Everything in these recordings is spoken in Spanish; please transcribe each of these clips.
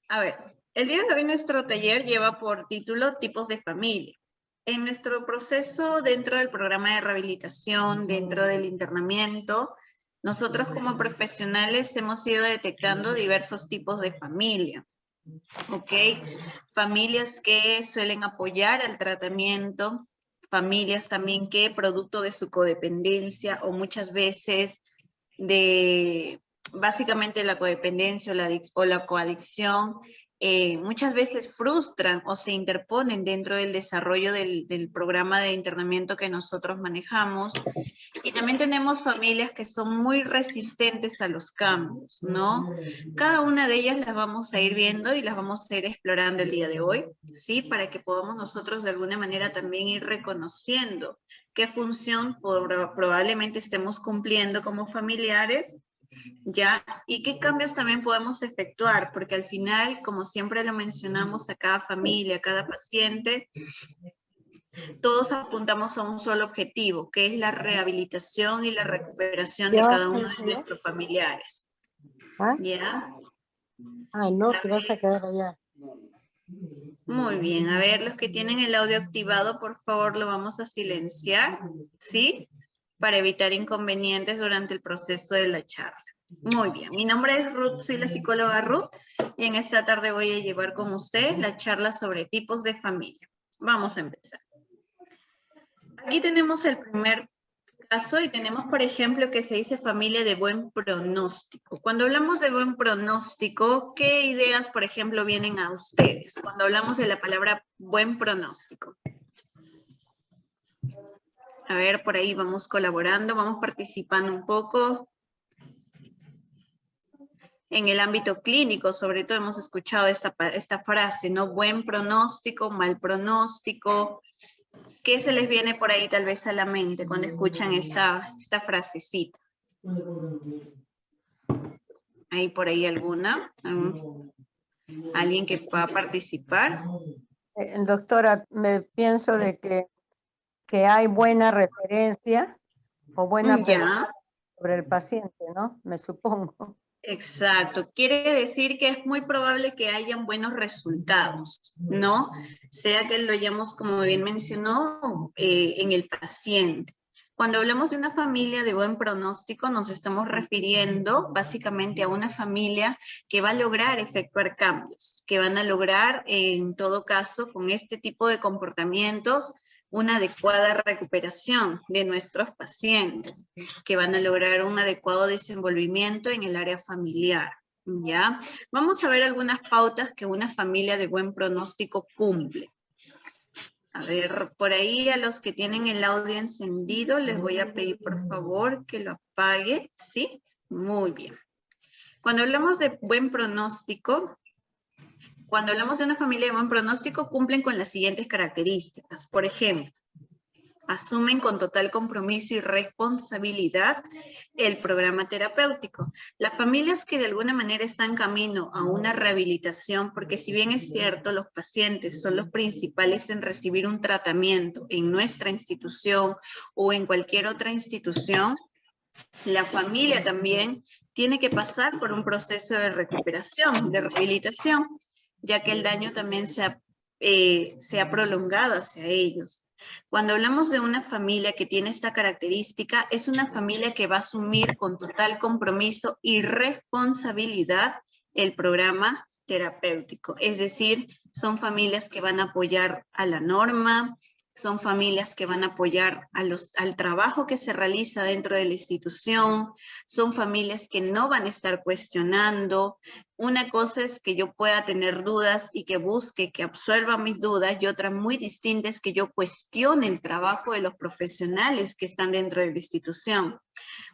A ver, el día de hoy nuestro taller lleva por título Tipos de familia. En nuestro proceso dentro del programa de rehabilitación, dentro del internamiento, nosotros como profesionales hemos ido detectando diversos tipos de familia. ¿Ok? Familias que suelen apoyar al tratamiento, familias también que producto de su codependencia o muchas veces de básicamente la codependencia o la coadicción, muchas veces frustran o se interponen dentro del desarrollo del programa de internamiento que nosotros manejamos. Y también tenemos familias que son muy resistentes a los cambios, ¿no? Cada una de ellas las vamos a ir viendo y las vamos a ir explorando el día de hoy, ¿sí? Para que podamos nosotros de alguna manera también ir reconociendo qué función probablemente estemos cumpliendo como familiares, ¿ya? Y qué cambios también podemos efectuar, porque al final, como siempre lo mencionamos a cada familia, a cada paciente, todos apuntamos a un solo objetivo, que es la rehabilitación y la recuperación de cada uno de nuestros familiares. ¿Ya? Ah, no, te vas a quedar allá. Muy bien, a ver, los que tienen el audio activado, por favor, lo vamos a silenciar, ¿sí? Para evitar inconvenientes durante el proceso de la charla. Muy bien, mi nombre es Ruth, soy la psicóloga Ruth, y en esta tarde voy a llevar con ustedes la charla sobre tipos de familia. Vamos a empezar. Aquí tenemos el primer caso y tenemos, por ejemplo, que se dice familia de buen pronóstico. Cuando hablamos de buen pronóstico, ¿qué ideas, por ejemplo, vienen a ustedes cuando hablamos de la palabra buen pronóstico? A ver, por ahí vamos colaborando, vamos participando un poco. En el ámbito clínico, sobre todo, hemos escuchado esta frase, ¿no? Buen pronóstico, mal pronóstico. ¿Qué se les viene por ahí tal vez a la mente cuando escuchan esta frasecita? ¿Hay por ahí alguna? ¿Alguien que pueda participar? Doctora, me pienso de que hay buena referencia o buena percepción sobre el paciente, ¿no? Me supongo. Exacto. Quiere decir que es muy probable que hayan buenos resultados, ¿no? Sea que lo hayamos, como bien mencionó, en el paciente. Cuando hablamos de una familia de buen pronóstico, nos estamos refiriendo básicamente a una familia que va a lograr efectuar cambios, que van a lograr, en todo caso, con este tipo de comportamientos, una adecuada recuperación de nuestros pacientes, que van a lograr un adecuado desenvolvimiento en el área familiar, ¿ya? Vamos a ver algunas pautas que una familia de buen pronóstico cumple. A ver, por ahí a los que tienen el audio encendido, les voy a pedir por favor que lo apague, ¿sí? Muy bien. Cuando hablamos de buen pronóstico, cuando hablamos de una familia de buen pronóstico, cumplen con las siguientes características. Por ejemplo, asumen con total compromiso y responsabilidad el programa terapéutico. Las familias que de alguna manera están camino a una rehabilitación, porque si bien es cierto, los pacientes son los principales en recibir un tratamiento en nuestra institución o en cualquier otra institución, la familia también tiene que pasar por un proceso de recuperación, de rehabilitación, ya que el daño también se ha prolongado hacia ellos. Cuando hablamos de una familia que tiene esta característica, es una familia que va a asumir con total compromiso y responsabilidad el programa terapéutico. Es decir, son familias que van a apoyar a la norma, son familias que van a apoyar al trabajo que se realiza dentro de la institución, son familias que no van a estar cuestionando. Una cosa es que yo pueda tener dudas y que busque, que absuelva mis dudas, y otra muy distinta es que yo cuestione el trabajo de los profesionales que están dentro de la institución.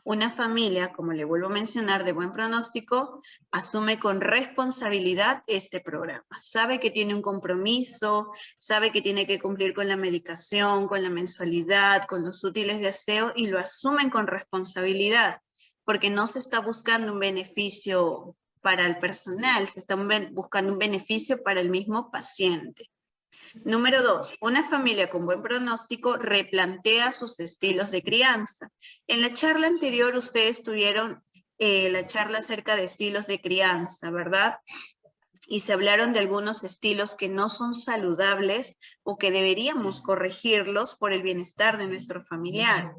Una familia, como le vuelvo a mencionar, de buen pronóstico, asume con responsabilidad este programa. Sabe que tiene un compromiso, sabe que tiene que cumplir con la medicación, con la mensualidad, con los útiles de aseo, y lo asumen con responsabilidad. porque no se está buscando un beneficio para el personal, se está buscando un beneficio para el mismo paciente. Número 2, una familia con buen pronóstico replantea sus estilos de crianza. En la charla anterior ustedes tuvieron la charla acerca de estilos de crianza, ¿verdad? Y se hablaron de algunos estilos que no son saludables o que deberíamos corregirlos por el bienestar de nuestro familiar.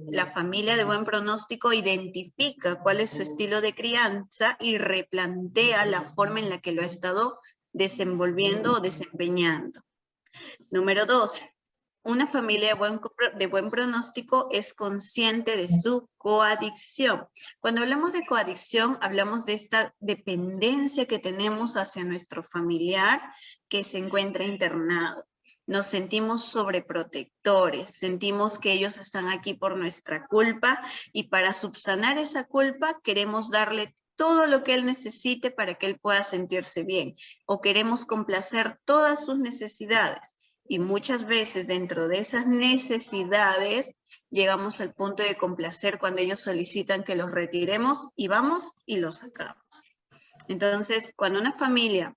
La familia de buen pronóstico identifica cuál es su estilo de crianza y replantea la forma en la que lo ha estado desenvolviendo o desempeñando. Número 2, una familia de buen pronóstico es consciente de su coadicción. Cuando hablamos de coadicción, hablamos de esta dependencia que tenemos hacia nuestro familiar que se encuentra internado. Nos sentimos sobreprotectores, sentimos que ellos están aquí por nuestra culpa y para subsanar esa culpa queremos darle todo lo que él necesite para que él pueda sentirse bien o queremos complacer todas sus necesidades. Y muchas veces dentro de esas necesidades llegamos al punto de complacer cuando ellos solicitan que los retiremos y vamos y los sacamos. Entonces, cuando una familia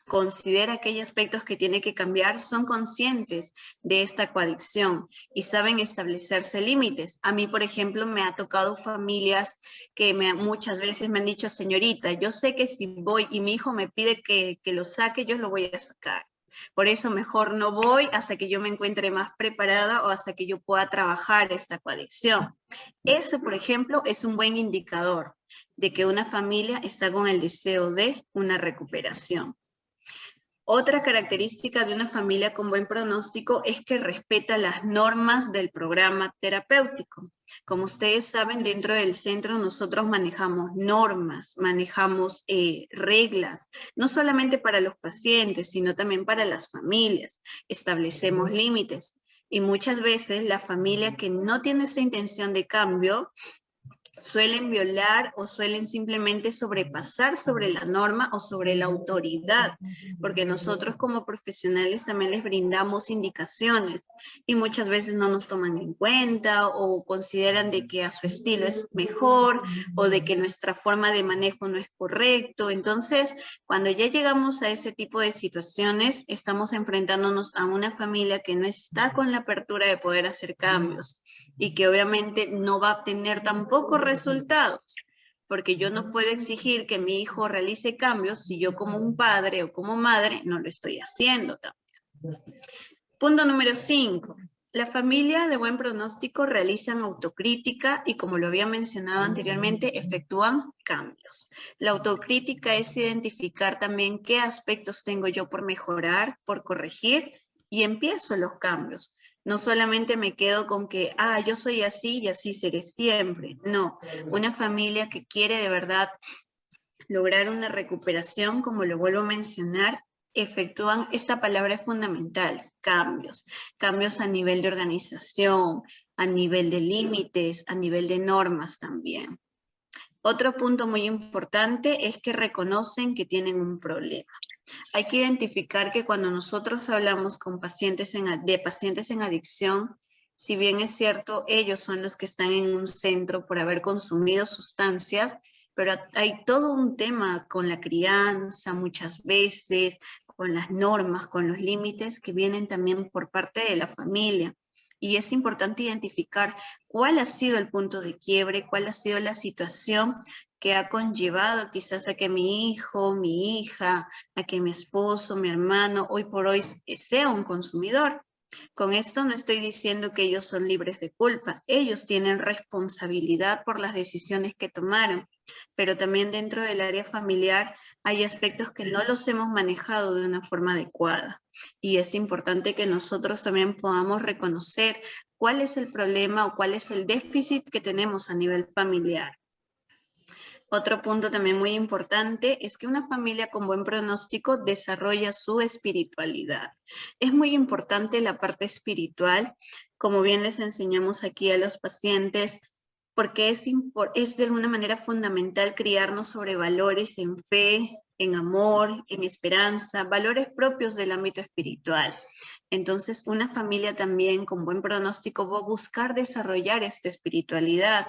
considera que hay aspectos que tiene que cambiar, son conscientes de esta coadicción y saben establecerse límites. A mí, por ejemplo, me ha tocado familias que muchas veces me han dicho, señorita, yo sé que si voy y mi hijo me pide que lo saque, yo lo voy a sacar. Por eso mejor no voy hasta que yo me encuentre más preparada o hasta que yo pueda trabajar esta coadicción. Eso, por ejemplo, es un buen indicador de que una familia está con el deseo de una recuperación. Otra característica de una familia con buen pronóstico es que respeta las normas del programa terapéutico. Como ustedes saben, dentro del centro nosotros manejamos normas, manejamos reglas, no solamente para los pacientes, sino también para las familias. Establecemos límites y muchas veces la familia que no tiene esta intención de cambio suelen violar o suelen simplemente sobrepasar sobre la norma o sobre la autoridad, porque nosotros como profesionales también les brindamos indicaciones y muchas veces no nos toman en cuenta o consideran de que a su estilo es mejor o de que nuestra forma de manejo no es correcto. Entonces, cuando ya llegamos a ese tipo de situaciones, estamos enfrentándonos a una familia que no está con la apertura de poder hacer cambios y que obviamente no va a obtener tampoco resultados, porque yo no puedo exigir que mi hijo realice cambios si yo como un padre o como madre no lo estoy haciendo también. Punto número 5. La familia de buen pronóstico realizan autocrítica y, como lo había mencionado anteriormente, efectúan cambios. La autocrítica es identificar también qué aspectos tengo yo por mejorar, por corregir, y empiezo los cambios. No solamente me quedo con que, yo soy así y así seré siempre. No, una familia que quiere de verdad lograr una recuperación, como lo vuelvo a mencionar, efectúan, esta palabra es fundamental, cambios. Cambios a nivel de organización, a nivel de límites, a nivel de normas también. Otro punto muy importante es que reconocen que tienen un problema. Hay que identificar que cuando nosotros hablamos con pacientes de pacientes en adicción, si bien es cierto, ellos son los que están en un centro por haber consumido sustancias, pero hay todo un tema con la crianza muchas veces, con las normas, con los límites que vienen también por parte de la familia. Y es importante identificar cuál ha sido el punto de quiebre, cuál ha sido la situación que ha conllevado quizás a que mi hijo, mi hija, a que mi esposo, mi hermano, hoy por hoy sea un consumidor. Con esto no estoy diciendo que ellos son libres de culpa, ellos tienen responsabilidad por las decisiones que tomaron, pero también dentro del área familiar hay aspectos que no los hemos manejado de una forma adecuada. Y es importante que nosotros también podamos reconocer cuál es el problema o cuál es el déficit que tenemos a nivel familiar. Otro punto también muy importante es que una familia con buen pronóstico desarrolla su espiritualidad. Es muy importante la parte espiritual, como bien les enseñamos aquí a los pacientes, porque es de alguna manera fundamental criarnos sobre valores en fe, en amor, en esperanza, valores propios del ámbito espiritual. Entonces, una familia también con buen pronóstico va a buscar desarrollar esta espiritualidad.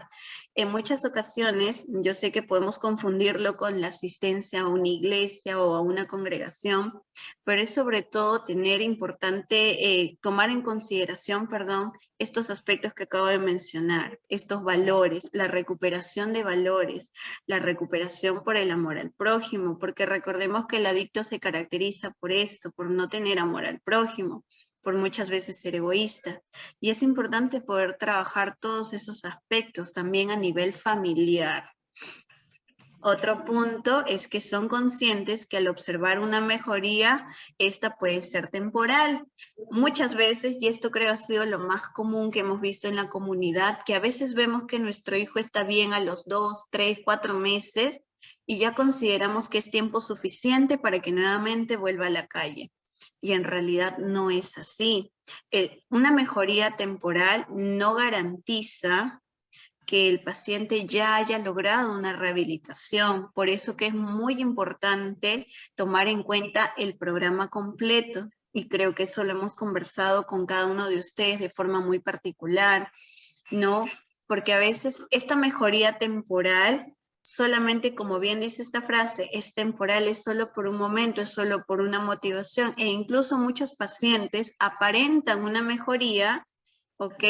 En muchas ocasiones, yo sé que podemos confundirlo con la asistencia a una iglesia o a una congregación, pero es sobre todo tener importante, tomar en consideración, perdón, estos aspectos que acabo de mencionar, estos valores, la recuperación de valores, la recuperación por el amor al prójimo, porque recordemos que el adicto se caracteriza por esto, por no tener amor al prójimo, por muchas veces ser egoísta. Y es importante poder trabajar todos esos aspectos también a nivel familiar. Otro punto es que son conscientes que al observar una mejoría, esta puede ser temporal. Muchas veces, y esto creo ha sido lo más común que hemos visto en la comunidad, que a veces vemos que nuestro hijo está bien a los 2, 3, 4 meses y ya consideramos que es tiempo suficiente para que nuevamente vuelva a la calle. Y en realidad no es así. Una mejoría temporal no garantiza que el paciente ya haya logrado una rehabilitación. Por eso que es muy importante tomar en cuenta el programa completo. Y creo que eso lo hemos conversado con cada uno de ustedes de forma muy particular, ¿no? Porque a veces esta mejoría temporal, solamente como bien dice esta frase, es temporal, es solo por un momento, es solo por una motivación. E incluso muchos pacientes aparentan una mejoría, ¿ok?,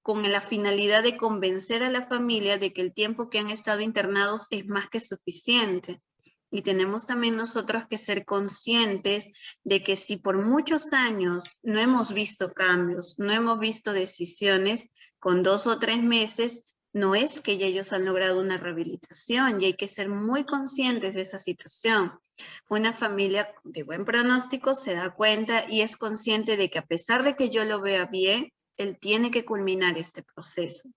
con la finalidad de convencer a la familia de que el tiempo que han estado internados es más que suficiente. Y tenemos también nosotros que ser conscientes de que si por muchos años no hemos visto cambios, no hemos visto decisiones, con 2 o 3 meses, no es que ya ellos han logrado una rehabilitación, y hay que ser muy conscientes de esa situación. Una familia de buen pronóstico se da cuenta y es consciente de que a pesar de que yo lo vea bien, él tiene que culminar este proceso.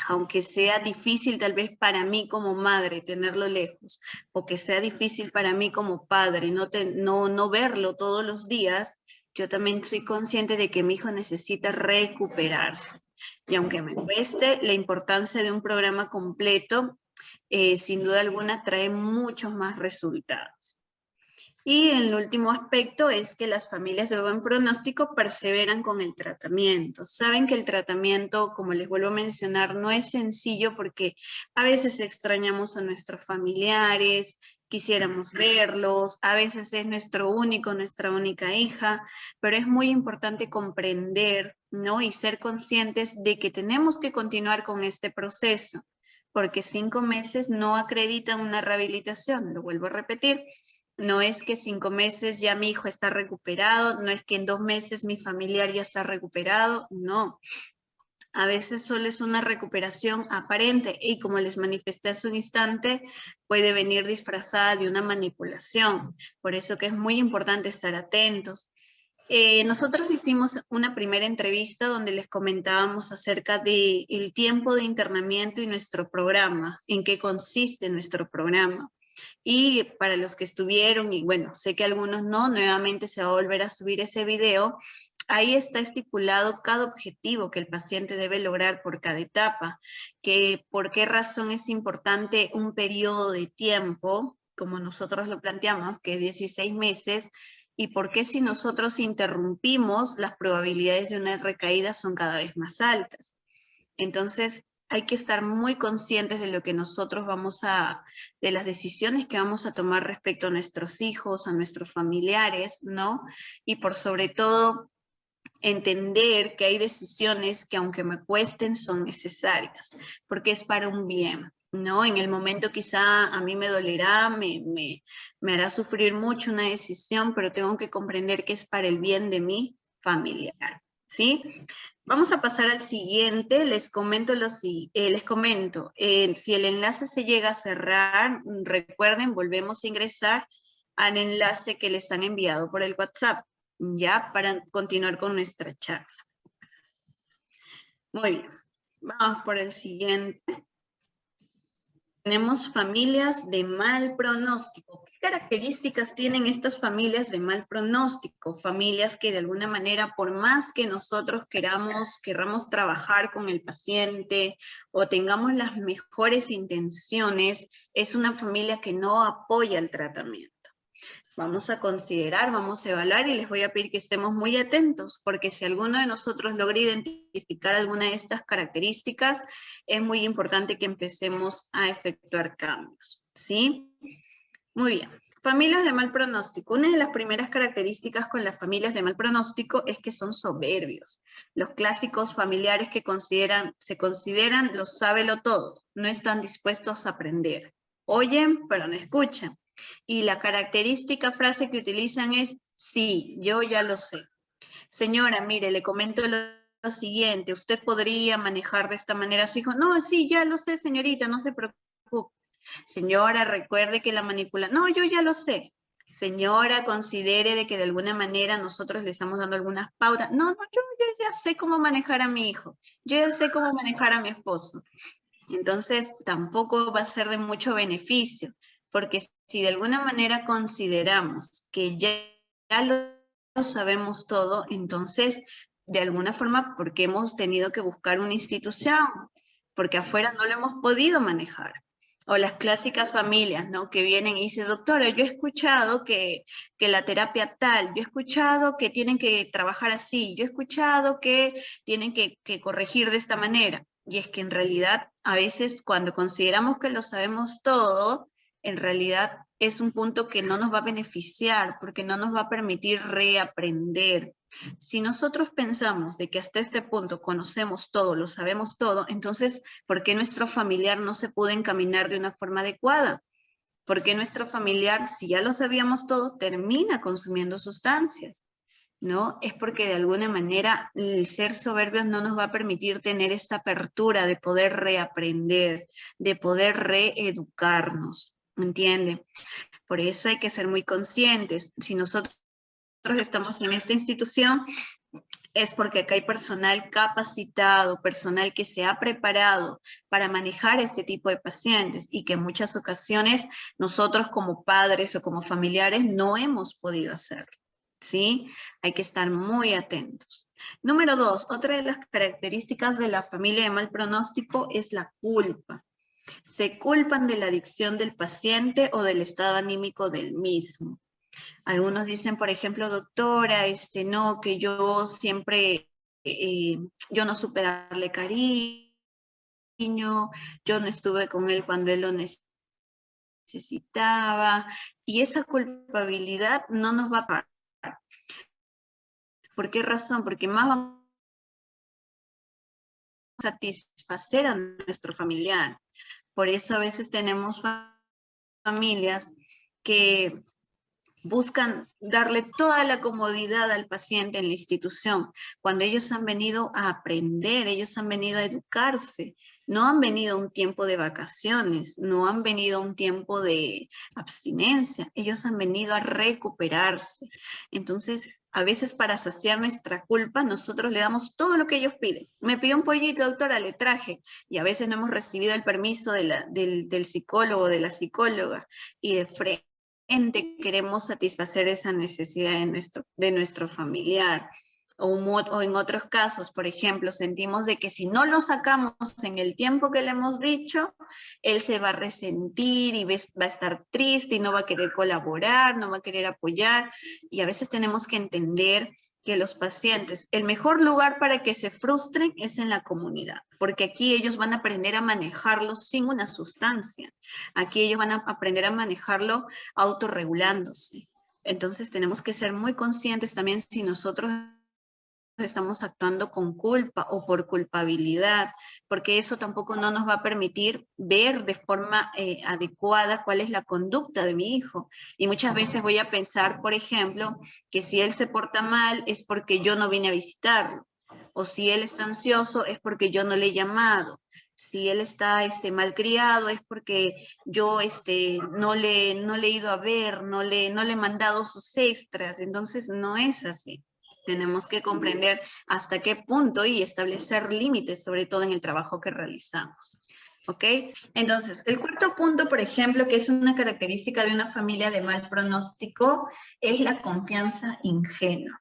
Aunque sea difícil tal vez para mí como madre tenerlo lejos, o que sea difícil para mí como padre no verlo todos los días, yo también soy consciente de que mi hijo necesita recuperarse. Y aunque me cueste, la importancia de un programa completo, sin duda alguna, trae muchos más resultados. Y el último aspecto es que las familias de buen pronóstico perseveran con el tratamiento. Saben que el tratamiento, como les vuelvo a mencionar, no es sencillo porque a veces extrañamos a nuestros familiares, quisiéramos verlos, a veces es nuestra única hija, pero es muy importante comprender, ¿no?, y ser conscientes de que tenemos que continuar con este proceso, porque 5 meses no acreditan una rehabilitación, lo vuelvo a repetir. No es que 5 meses ya mi hijo está recuperado, no es que en 2 meses mi familiar ya está recuperado, no. A veces solo es una recuperación aparente y, como les manifesté hace un instante, puede venir disfrazada de una manipulación. Por eso que es muy importante estar atentos. Nosotros hicimos una primera entrevista donde les comentábamos acerca del tiempo de internamiento y nuestro programa, en qué consiste nuestro programa. Y para los que estuvieron, y bueno, sé que algunos no, nuevamente se va a volver a subir ese video. Ahí está estipulado cada objetivo que el paciente debe lograr por cada etapa, que por qué razón es importante un periodo de tiempo, como nosotros lo planteamos, que es 16 meses, y por qué si nosotros interrumpimos, las probabilidades de una recaída son cada vez más altas. Entonces, hay que estar muy conscientes de lo que nosotros de las decisiones que vamos a tomar respecto a nuestros hijos, a nuestros familiares, ¿no? Y por sobre todo, entender que hay decisiones que aunque me cuesten son necesarias, porque es para un bien, ¿no? En el momento quizá a mí me dolerá, me hará sufrir mucho una decisión, pero tengo que comprender que es para el bien de mi familiar, ¿sí? Vamos a pasar al siguiente. Les comento, si el enlace se llega a cerrar, recuerden, volvemos a ingresar al enlace que les han enviado por el WhatsApp, ya, para continuar con nuestra charla. Muy bien, vamos por el siguiente. Tenemos familias de mal pronóstico. ¿Qué características tienen estas familias de mal pronóstico? Familias que de alguna manera, por más que nosotros querramos trabajar con el paciente o tengamos las mejores intenciones, es una familia que no apoya el tratamiento. Vamos a considerar, vamos a evaluar y les voy a pedir que estemos muy atentos, porque si alguno de nosotros logra identificar alguna de estas características, es muy importante que empecemos a efectuar cambios, ¿sí? Muy bien. Familias de mal pronóstico. Una de las primeras características con las familias de mal pronóstico es que son soberbios. Los clásicos familiares que se consideran los sábelo todo, no están dispuestos a aprender. Oyen, pero no escuchan. Y la característica frase que utilizan es, sí, yo ya lo sé. Señora, mire, le comento lo siguiente, usted podría manejar de esta manera a su hijo. No, sí, ya lo sé, señorita, no se preocupe. Señora, recuerde que la manipula. No, yo ya lo sé. Señora, considere de que de alguna manera nosotros le estamos dando algunas pautas. No, yo ya sé cómo manejar a mi hijo. Yo ya sé cómo manejar a mi esposo. Entonces, tampoco va a ser de mucho beneficio, porque si de alguna manera consideramos que ya lo sabemos todo, entonces, de alguna forma, porque hemos tenido que buscar una institución, porque afuera no lo hemos podido manejar. O las clásicas familias, ¿no? Que vienen y dicen, doctora, yo he escuchado que la terapia tal, yo he escuchado que tienen que trabajar así, yo he escuchado que tienen que corregir de esta manera. Y es que en realidad, a veces cuando consideramos que lo sabemos todo, en realidad es un punto que no nos va a beneficiar, porque no nos va a permitir reaprender. Si nosotros pensamos de que hasta este punto conocemos todo, lo sabemos todo, entonces, ¿por qué nuestro familiar no se pudo encaminar de una forma adecuada? ¿Por qué nuestro familiar, si ya lo sabíamos todo, termina consumiendo sustancias? ¿No? Es porque de alguna manera el ser soberbios no nos va a permitir tener esta apertura de poder reaprender, de poder reeducarnos, ¿entiende? Por eso hay que ser muy conscientes. Si nosotros estamos en esta institución, es porque acá hay personal capacitado, personal que se ha preparado para manejar este tipo de pacientes y que en muchas ocasiones nosotros como padres o como familiares no hemos podido hacerlo, ¿sí? Hay que estar muy atentos. Número 2, otra de las características de la familia de mal pronóstico es la culpa. Se culpan de la adicción del paciente o del estado anímico del mismo. Algunos dicen, por ejemplo, doctora, no, que yo siempre, yo no supe darle cariño, yo no estuve con él cuando él lo necesitaba, y esa culpabilidad no nos va a parar. ¿Por qué razón? Porque más vamos a satisfacer a nuestro familiar. Por eso a veces tenemos familias que buscan darle toda la comodidad al paciente en la institución, cuando ellos han venido a aprender, ellos han venido a educarse, no han venido a un tiempo de vacaciones, no han venido a un tiempo de abstinencia, ellos han venido a recuperarse. Entonces, a veces para saciar nuestra culpa, nosotros le damos todo lo que ellos piden. Me pidió un pollito, doctora, le traje, y a veces no hemos recibido el permiso del psicólogo, de la psicóloga, y de frente queremos satisfacer esa necesidad de nuestro familiar. O en otros casos, por ejemplo, sentimos de que si no lo sacamos en el tiempo que le hemos dicho, él se va a resentir y va a estar triste y no va a querer colaborar, no va a querer apoyar. Y a veces tenemos que entender que los pacientes, el mejor lugar para que se frustren es en la comunidad, porque aquí ellos van a aprender a manejarlo sin una sustancia. Aquí ellos van a aprender a manejarlo autorregulándose. Entonces tenemos que ser muy conscientes también si nosotros estamos actuando con culpa o por culpabilidad, porque eso tampoco no nos va a permitir ver de forma adecuada cuál es la conducta de mi hijo. Y muchas veces voy a pensar, por ejemplo, que si él se porta mal es porque yo no vine a visitarlo, o si él está ansioso es porque yo no le he llamado, si él está malcriado es porque yo no le he ido a ver, no le he mandado sus extras. Entonces no es así. Tenemos que comprender hasta qué punto y establecer límites, sobre todo en el trabajo que realizamos. ¿Ok? Entonces, el cuarto punto, por ejemplo, que es una característica de una familia de mal pronóstico, es la confianza ingenua.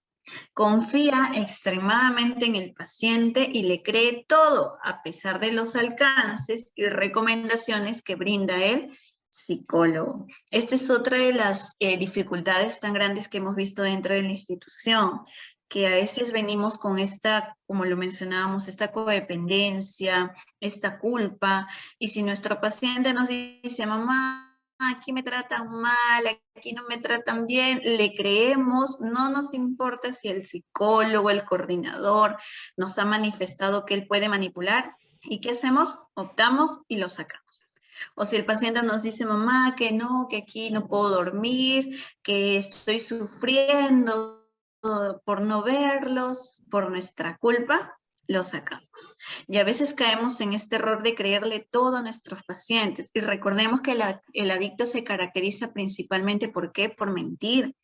Confía extremadamente en el paciente y le cree todo, a pesar de los alcances y recomendaciones que brinda él psicólogo. Esta es otra de las dificultades tan grandes que hemos visto dentro de la institución, que a veces venimos con esta, como lo mencionábamos, esta codependencia, esta culpa, y si nuestro paciente nos dice, mamá, aquí me tratan mal, aquí no me tratan bien, le creemos, no nos importa si el psicólogo, el coordinador nos ha manifestado que él puede manipular, ¿y qué hacemos? Optamos y lo sacamos. O si el paciente nos dice, mamá, que no, que aquí no puedo dormir, que estoy sufriendo por no verlos, por nuestra culpa, lo sacamos. Y a veces caemos en este error de creerle todo a nuestros pacientes. Y recordemos que el adicto se caracteriza principalmente, ¿por qué? Por mentir.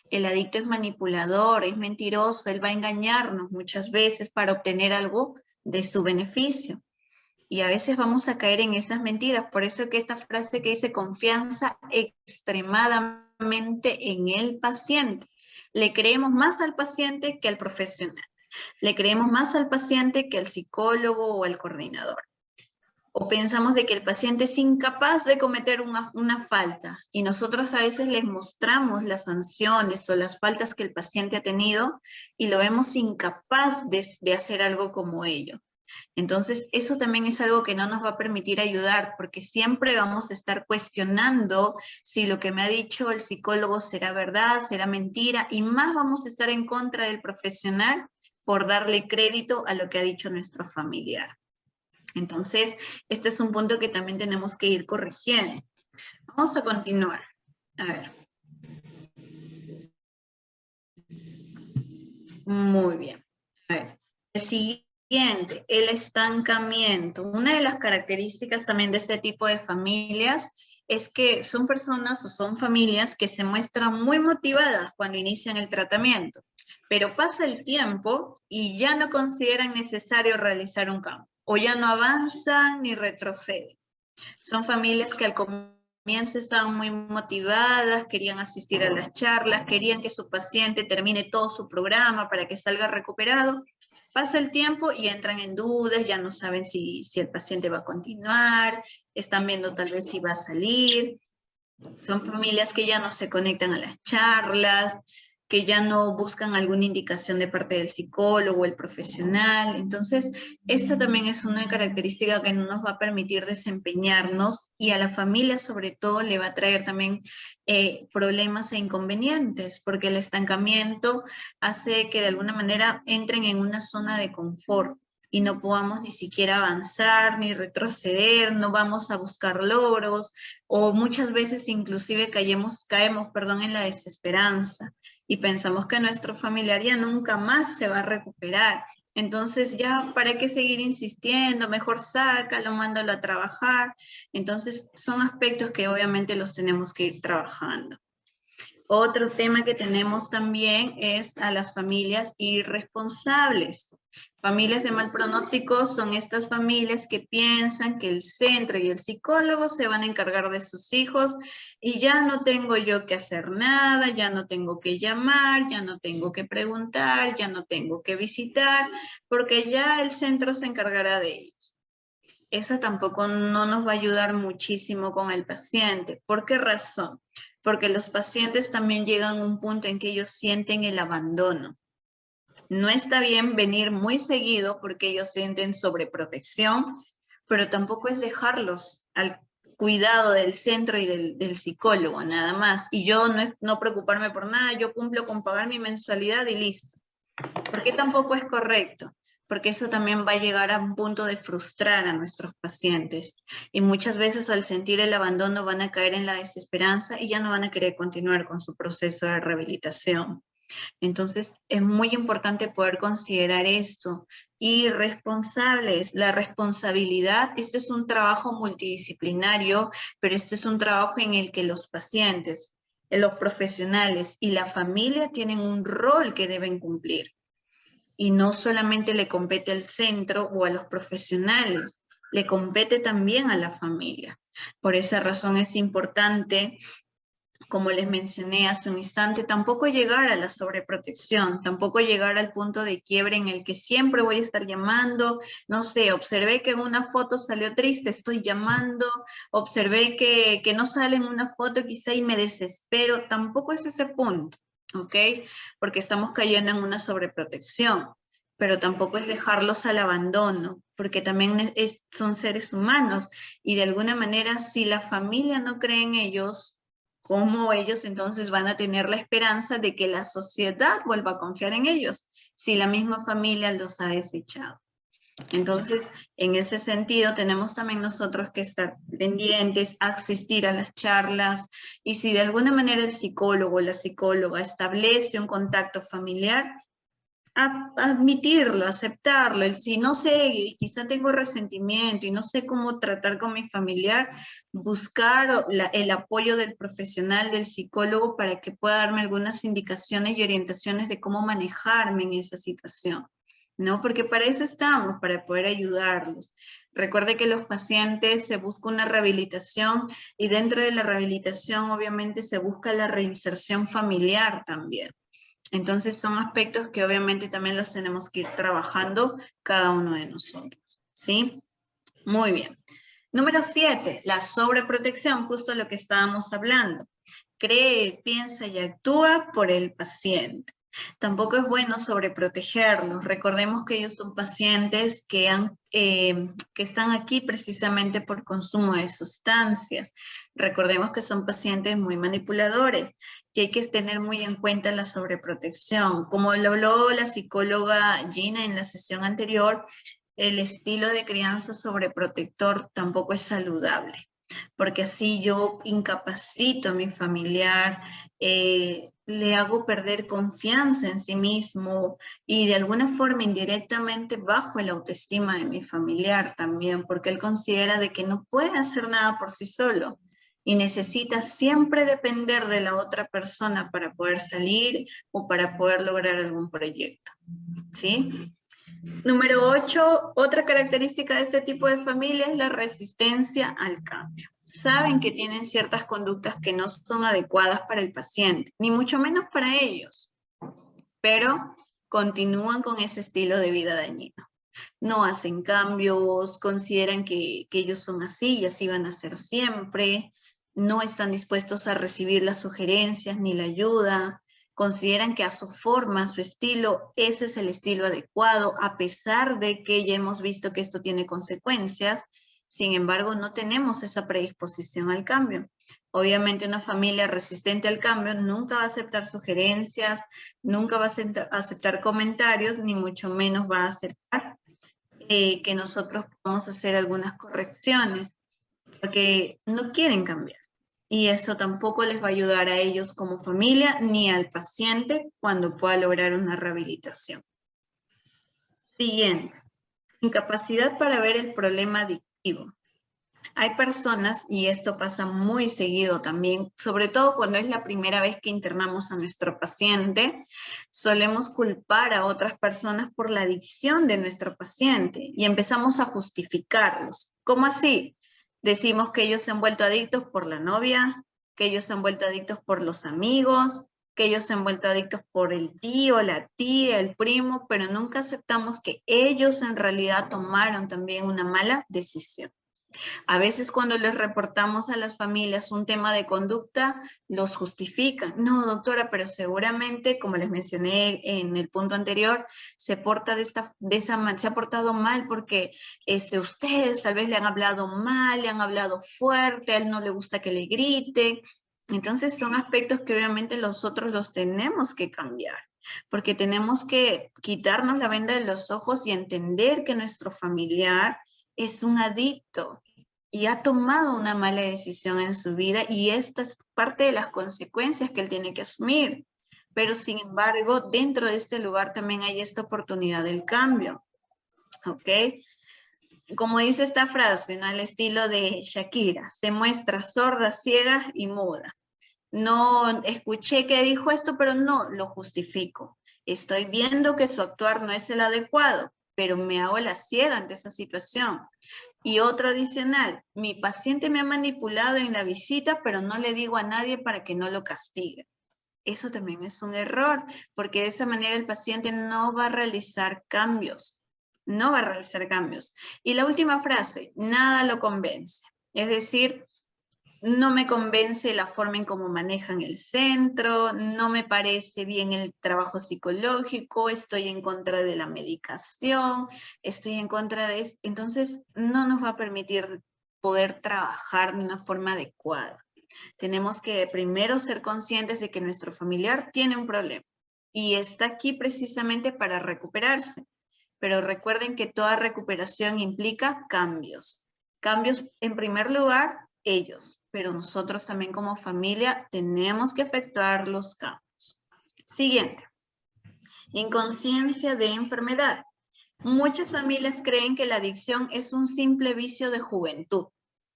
El adicto es manipulador, es mentiroso, él va a engañarnos muchas veces para obtener algo de su beneficio. Y a veces vamos a caer en esas mentiras. Por eso que esta frase que dice confianza extremadamente en el paciente. Le creemos más al paciente que al profesional. Le creemos más al paciente que al psicólogo o al coordinador. O pensamos de que el paciente es incapaz de cometer una falta y nosotros a veces les mostramos las sanciones o las faltas que el paciente ha tenido y lo vemos incapaz de hacer algo como ello. Entonces, eso también es algo que no nos va a permitir ayudar, porque siempre vamos a estar cuestionando si lo que me ha dicho el psicólogo será verdad, será mentira, y más vamos a estar en contra del profesional por darle crédito a lo que ha dicho nuestro familiar. Entonces, esto es un punto que también tenemos que ir corrigiendo. Vamos a continuar. A ver. Muy bien. A ver. El siguiente, el estancamiento. Una de las características también de este tipo de familias es que son personas o son familias que se muestran muy motivadas cuando inician el tratamiento, pero pasa el tiempo y ya no consideran necesario realizar un cambio, o ya no avanzan ni retroceden. Son familias que al comienzo estaban muy motivadas, querían asistir a las charlas, querían que su paciente termine todo su programa para que salga recuperado. Pasa el tiempo y entran en dudas, ya no saben si el paciente va a continuar, están viendo tal vez si va a salir. Son familias que ya no se conectan a las charlas, que ya no buscan alguna indicación de parte del psicólogo o el profesional. Entonces, esta también es una característica que no nos va a permitir desempeñarnos y a la familia sobre todo le va a traer también problemas e inconvenientes, porque el estancamiento hace que de alguna manera entren en una zona de confort y no podamos ni siquiera avanzar ni retroceder, no vamos a buscar logros, o muchas veces inclusive caemos en la desesperanza y pensamos que nuestro familiar ya nunca más se va a recuperar. Entonces ya, ¿para qué seguir insistiendo? Mejor sácalo, mándalo a trabajar. Entonces son aspectos que obviamente los tenemos que ir trabajando. Otro tema que tenemos también es a las familias irresponsables. Familias de mal pronóstico son estas familias que piensan que el centro y el psicólogo se van a encargar de sus hijos y ya no tengo yo que hacer nada, ya no tengo que llamar, ya no tengo que preguntar, ya no tengo que visitar, porque ya el centro se encargará de ellos. Esa tampoco no nos va a ayudar muchísimo con el paciente. ¿Por qué razón? Porque los pacientes también llegan a un punto en que ellos sienten el abandono. No está bien venir muy seguido porque ellos sienten sobreprotección, pero tampoco es dejarlos al cuidado del centro y del psicólogo, nada más. Y yo no preocuparme por nada, yo cumplo con pagar mi mensualidad y listo. Porque tampoco es correcto, porque eso también va a llegar a un punto de frustrar a nuestros pacientes. Y muchas veces al sentir el abandono van a caer en la desesperanza y ya no van a querer continuar con su proceso de rehabilitación. Entonces, es muy importante poder considerar esto. Y responsables, la responsabilidad, esto es un trabajo multidisciplinario, pero esto es un trabajo en el que los pacientes, los profesionales y la familia tienen un rol que deben cumplir. Y no solamente le compete al centro o a los profesionales, le compete también a la familia. Por esa razón es importante como les mencioné hace un instante, tampoco llegar a la sobreprotección, tampoco llegar al punto de quiebre en el que siempre voy a estar llamando, no sé, observé que en una foto salió triste, estoy llamando, observé que no sale en una foto quizá y me desespero, tampoco es ese punto, ¿ok? Porque estamos cayendo en una sobreprotección, pero tampoco es dejarlos al abandono, porque también son seres humanos y de alguna manera si la familia no cree en ellos, ¿cómo ellos entonces van a tener la esperanza de que la sociedad vuelva a confiar en ellos si la misma familia los ha desechado? Entonces, en ese sentido, tenemos también nosotros que estar pendientes, asistir a las charlas, y si de alguna manera el psicólogo o la psicóloga establece un contacto familiar, admitirlo, aceptarlo. Si no sé, quizá tengo resentimiento y no sé cómo tratar con mi familiar, buscar el apoyo del profesional, del psicólogo, para que pueda darme algunas indicaciones y orientaciones de cómo manejarme en esa situación, ¿no? Porque para eso estamos, para poder ayudarlos. Recuerde que los pacientes se busca una rehabilitación y dentro de la rehabilitación obviamente se busca la reinserción familiar también. Entonces son aspectos que obviamente también los tenemos que ir trabajando cada uno de nosotros, ¿sí? Muy bien. Número 7, la sobreprotección, justo lo que estábamos hablando. Cree, piensa y actúa por el paciente. Tampoco es bueno sobreprotegerlos. Recordemos que ellos son pacientes que están aquí precisamente por consumo de sustancias. Recordemos que son pacientes muy manipuladores, que hay que tener muy en cuenta la sobreprotección. Como lo habló la psicóloga Gina en la sesión anterior, el estilo de crianza sobreprotector tampoco es saludable, porque así yo incapacito a mi familiar, le hago perder confianza en sí mismo y de alguna forma indirectamente bajo la autoestima de mi familiar también, porque él considera de que no puede hacer nada por sí solo y necesita siempre depender de la otra persona para poder salir o para poder lograr algún proyecto, ¿sí? Número 8, otra característica de este tipo de familia es la resistencia al cambio. Saben que tienen ciertas conductas que no son adecuadas para el paciente, ni mucho menos para ellos, pero continúan con ese estilo de vida dañino. No hacen cambios, consideran que ellos son así y así van a ser siempre, no están dispuestos a recibir las sugerencias ni la ayuda, consideran que a su forma, a su estilo, ese es el estilo adecuado, a pesar de que ya hemos visto que esto tiene consecuencias. Sin embargo, no tenemos esa predisposición al cambio. Obviamente una familia resistente al cambio nunca va a aceptar sugerencias, nunca va a aceptar comentarios, ni mucho menos va a aceptar que nosotros podamos hacer algunas correcciones, porque no quieren cambiar. Y eso tampoco les va a ayudar a ellos como familia ni al paciente cuando pueda lograr una rehabilitación. Siguiente, incapacidad para ver el problema adictivo. Hay personas, y esto pasa muy seguido también, sobre todo cuando es la primera vez que internamos a nuestro paciente, solemos culpar a otras personas por la adicción de nuestro paciente y empezamos a justificarlos. ¿Cómo así? Decimos que ellos se han vuelto adictos por la novia, que ellos se han vuelto adictos por los amigos, que ellos se han vuelto adictos por el tío, la tía, el primo, pero nunca aceptamos que ellos en realidad tomaron también una mala decisión. A veces cuando les reportamos a las familias un tema de conducta, los justifican. No, doctora, pero seguramente, como les mencioné en el punto anterior, se ha portado mal porque ustedes tal vez le han hablado mal, le han hablado fuerte, a él no le gusta que le grite. Entonces son aspectos que obviamente nosotros los tenemos que cambiar, porque tenemos que quitarnos la venda de los ojos y entender que nuestro familiar es un adicto y ha tomado una mala decisión en su vida y esta es parte de las consecuencias que él tiene que asumir. Pero sin embargo, dentro de este lugar también hay esta oportunidad del cambio, ¿ok? Como dice esta frase, ¿no? Al estilo de Shakira, se muestra sorda, ciega y muda. No escuché que dijo esto, pero no lo justifico. Estoy viendo que su actuar no es el adecuado, pero me hago la ciega ante esa situación. Y otro adicional, mi paciente me ha manipulado en la visita, pero no le digo a nadie para que no lo castigue. Eso también es un error, porque de esa manera el paciente no va a realizar cambios. No va a realizar cambios. Y la última frase, nada lo convence. Es decir, no me convence la forma en cómo manejan el centro, no me parece bien el trabajo psicológico, estoy en contra de la medicación, estoy en contra de eso. Entonces, no nos va a permitir poder trabajar de una forma adecuada. Tenemos que primero ser conscientes de que nuestro familiar tiene un problema y está aquí precisamente para recuperarse. Pero recuerden que toda recuperación implica cambios. Cambios, en primer lugar, ellos, pero nosotros también como familia tenemos que efectuar los cambios. Siguiente. Inconsciencia de enfermedad. Muchas familias creen que la adicción es un simple vicio de juventud.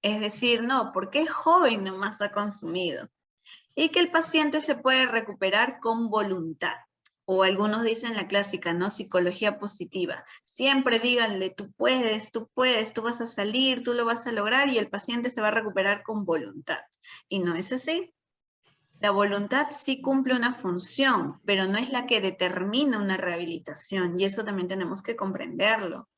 Es decir, no, porque es joven nomás ha consumido. Y que el paciente se puede recuperar con voluntad. O algunos dicen la clásica, ¿no? Psicología positiva. Siempre díganle, tú puedes, tú vas a salir, tú lo vas a lograr y el paciente se va a recuperar con voluntad. Y no es así. La voluntad sí cumple una función, pero no es la que determina una rehabilitación y eso también tenemos que comprenderlo.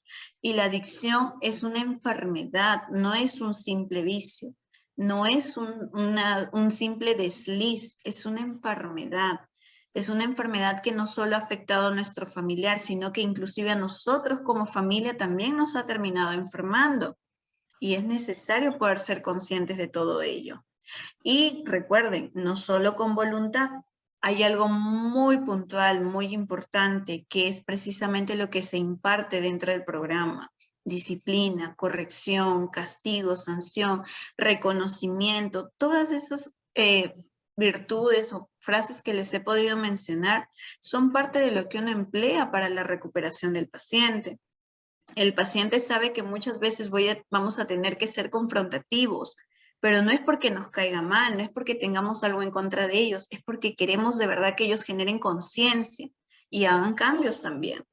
Y la adicción es una enfermedad, no es un simple vicio, no es un simple desliz, es una enfermedad. Es una enfermedad que no solo ha afectado a nuestro familiar, sino que inclusive a nosotros como familia también nos ha terminado enfermando. Y es necesario poder ser conscientes de todo ello. Y recuerden, no solo con voluntad, hay algo muy puntual, muy importante, que es precisamente lo que se imparte dentro del programa. Disciplina, corrección, castigo, sanción, reconocimiento, todas esas virtudes o frases que les he podido mencionar son parte de lo que uno emplea para la recuperación del paciente. El paciente sabe que muchas veces vamos a tener que ser confrontativos, pero no es porque nos caiga mal, no es porque tengamos algo en contra de ellos, es porque queremos de verdad que ellos generen conciencia y hagan cambios también.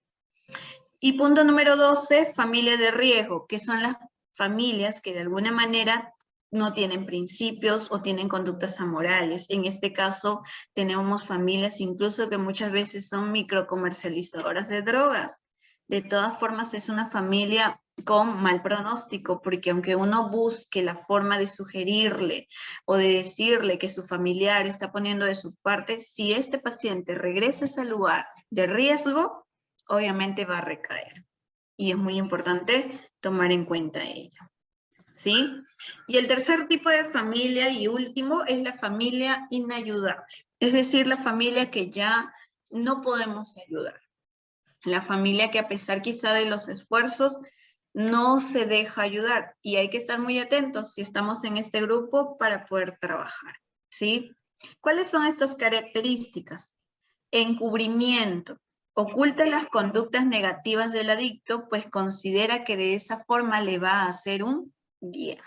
Y punto número 12, familia de riesgo, que son las familias que de alguna manera no tienen principios o tienen conductas amorales. En este caso, tenemos familias incluso que muchas veces son microcomercializadoras de drogas. De todas formas, es una familia con mal pronóstico, porque aunque uno busque la forma de sugerirle o de decirle que su familiar está poniendo de su parte, si este paciente regresa a ese lugar de riesgo, obviamente va a recaer. Y es muy importante tomar en cuenta ello. ¿Sí? Y el tercer tipo de familia y último es la familia inayudable. Es decir, la familia que ya no podemos ayudar. La familia que a pesar quizá de los esfuerzos no se deja ayudar. Y hay que estar muy atentos si estamos en este grupo para poder trabajar. ¿Sí? ¿Cuáles son estas características? Encubrimiento. Oculta las conductas negativas del adicto, pues considera que de esa forma le va a hacer un bien.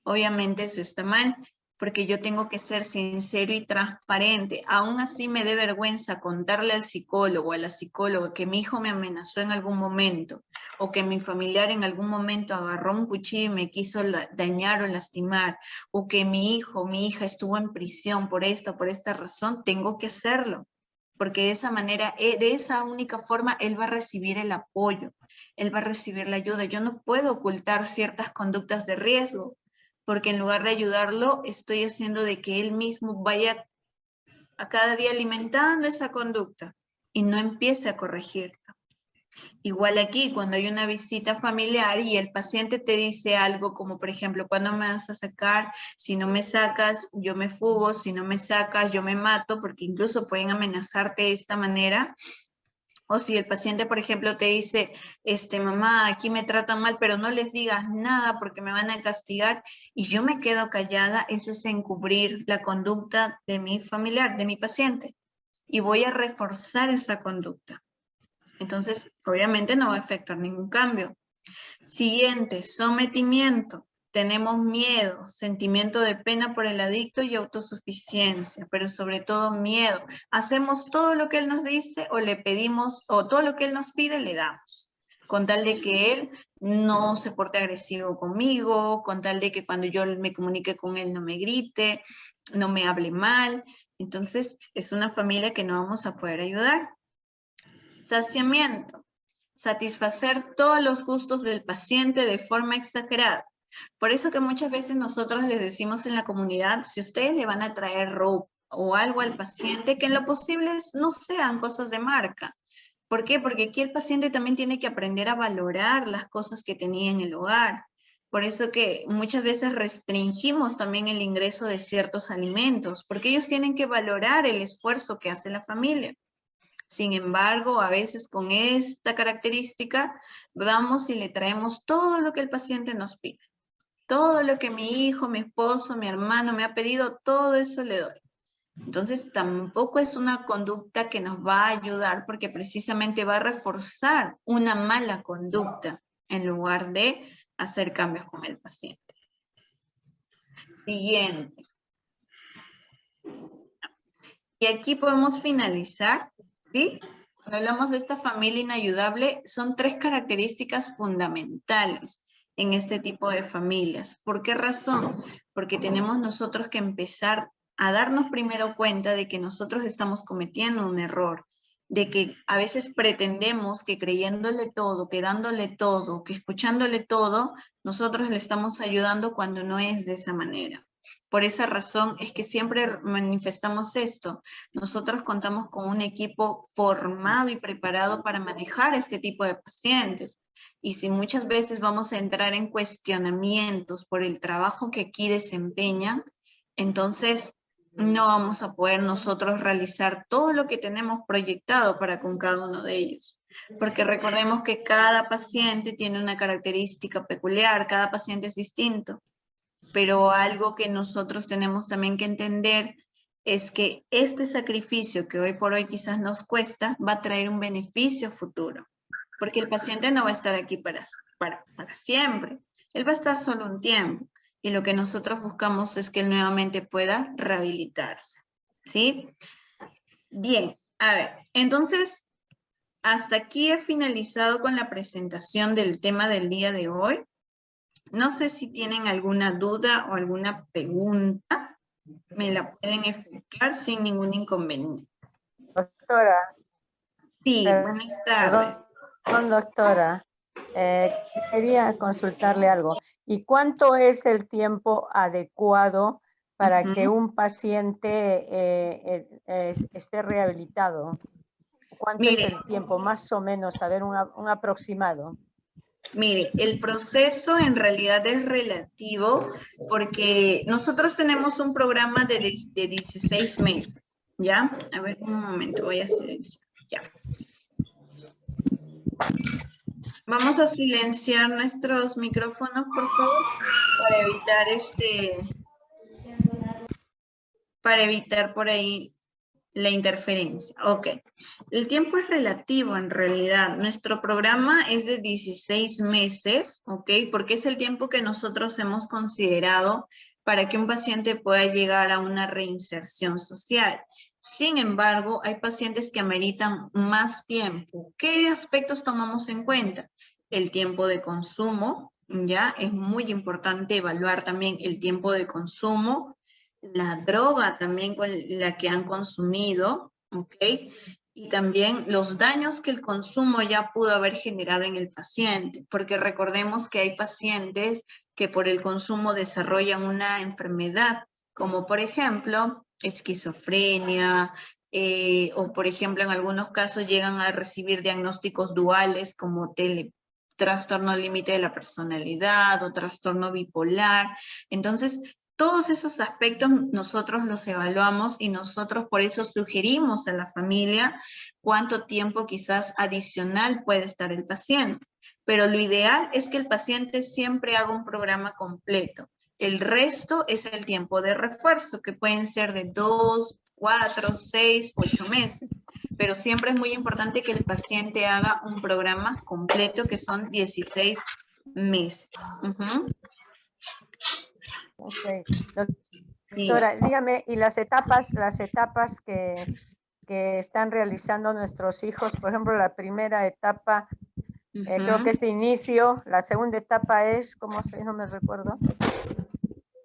Obviamente eso está mal, porque yo tengo que ser sincero y transparente. Aún así me dé vergüenza contarle al psicólogo, a la psicóloga, que mi hijo me amenazó en algún momento, o que mi familiar en algún momento agarró un cuchillo y me quiso dañar o lastimar, o que mi hijo, mi hija estuvo en prisión por esta razón, tengo que hacerlo. Porque de esa manera, de esa única forma, él va a recibir el apoyo, él va a recibir la ayuda. Yo no puedo ocultar ciertas conductas de riesgo, porque en lugar de ayudarlo, estoy haciendo de que él mismo vaya a cada día alimentando esa conducta y no empiece a corregirla. Igual aquí, cuando hay una visita familiar y el paciente te dice algo como, por ejemplo, ¿cuándo me vas a sacar? Si no me sacas, yo me fugo. Si no me sacas, yo me mato, porque incluso pueden amenazarte de esta manera. O si el paciente, por ejemplo, te dice, mamá, aquí me tratan mal, pero no les digas nada porque me van a castigar, y yo me quedo callada, eso es encubrir la conducta de mi familiar, de mi paciente, y voy a reforzar esa conducta. Entonces, obviamente no va a afectar ningún cambio. Siguiente, sometimiento. Tenemos miedo, sentimiento de pena por el adicto y autosuficiencia, pero sobre todo miedo. Hacemos todo lo que él nos dice o le pedimos, o todo lo que él nos pide le damos. con tal de que él no se porte agresivo conmigo, con tal de que cuando yo me comunique con él no me grite, no me hable mal. Entonces, es una familia que no vamos a poder ayudar. Saciamiento. Satisfacer todos los gustos del paciente de forma exagerada. Por eso que muchas veces nosotros les decimos en la comunidad, si ustedes le van a traer ropa o algo al paciente, que en lo posible no sean cosas de marca. ¿Por qué? Porque aquí el paciente también tiene que aprender a valorar las cosas que tenía en el hogar. Por eso que muchas veces restringimos también el ingreso de ciertos alimentos, porque ellos tienen que valorar el esfuerzo que hace la familia. Sin embargo, a veces con esta característica, vamos y le traemos todo lo que el paciente nos pide. Todo lo que mi hijo, mi esposo, mi hermano me ha pedido, todo eso le doy. Entonces, tampoco es una conducta que nos va a ayudar porque precisamente va a reforzar una mala conducta en lugar de hacer cambios con el paciente. Siguiente. Y aquí podemos finalizar, ¿sí? Cuando hablamos de esta familia inayudable, son 3 características fundamentales en este tipo de familias. ¿Por qué razón? Porque tenemos nosotros que empezar a darnos primero cuenta de que nosotros estamos cometiendo un error, de que a veces pretendemos que creyéndole todo, que dándole todo, que escuchándole todo, nosotros le estamos ayudando cuando no es de esa manera. Por esa razón es que siempre manifestamos esto. Nosotros contamos con un equipo formado y preparado para manejar este tipo de pacientes. Y si muchas veces vamos a entrar en cuestionamientos por el trabajo que aquí desempeñan, entonces no vamos a poder nosotros realizar todo lo que tenemos proyectado para con cada uno de ellos. Porque recordemos que cada paciente tiene una característica peculiar, cada paciente es distinto. Pero algo que nosotros tenemos también que entender es que este sacrificio que hoy por hoy quizás nos cuesta va a traer un beneficio futuro, porque el paciente no va a estar aquí para siempre, él va a estar solo un tiempo, y lo que nosotros buscamos es que él nuevamente pueda rehabilitarse, ¿sí? Bien, a ver, entonces, hasta aquí he finalizado con la presentación del tema del día de hoy. No sé si tienen alguna duda o alguna pregunta, me la pueden efectuar sin ningún inconveniente. Doctora. Sí, buenas tardes. Perdón, doctora. Quería consultarle algo. ¿Y cuánto es el tiempo adecuado para que un paciente esté rehabilitado? ¿Cuánto es el tiempo? Más o menos, a ver, un aproximado. Mire, el proceso en realidad es relativo porque nosotros tenemos un programa de 16 meses, ¿ya? A ver, un momento, voy a silenciar, ya. Vamos a silenciar nuestros micrófonos, por favor, para evitar por ahí la interferencia. Ok. El tiempo es relativo en realidad. Nuestro programa es de 16 meses, ok, porque es el tiempo que nosotros hemos considerado para que un paciente pueda llegar a una reinserción social. Sin embargo, hay pacientes que ameritan más tiempo. ¿Qué aspectos tomamos en cuenta? El tiempo de consumo, ya, es muy importante evaluar también el tiempo de consumo, la droga también con la que han consumido, ¿ok? Y también los daños que el consumo ya pudo haber generado en el paciente, porque recordemos que hay pacientes que por el consumo desarrollan una enfermedad, como por ejemplo esquizofrenia, o por ejemplo en algunos casos llegan a recibir diagnósticos duales como trastorno límite de la personalidad o trastorno bipolar. Entonces, todos esos aspectos nosotros los evaluamos y nosotros por eso sugerimos a la familia cuánto tiempo quizás adicional puede estar el paciente. Pero lo ideal es que el paciente siempre haga un programa completo. El resto es el tiempo de refuerzo, que pueden ser de 2, 4, 6, 8 meses. Pero siempre es muy importante que el paciente haga un programa completo, que son 16 meses. Okay. Doctora, dígame, ¿y las etapas que están realizando nuestros hijos? Por ejemplo, la primera etapa Creo que es inicio. La segunda etapa es, ¿cómo se? No me recuerdo.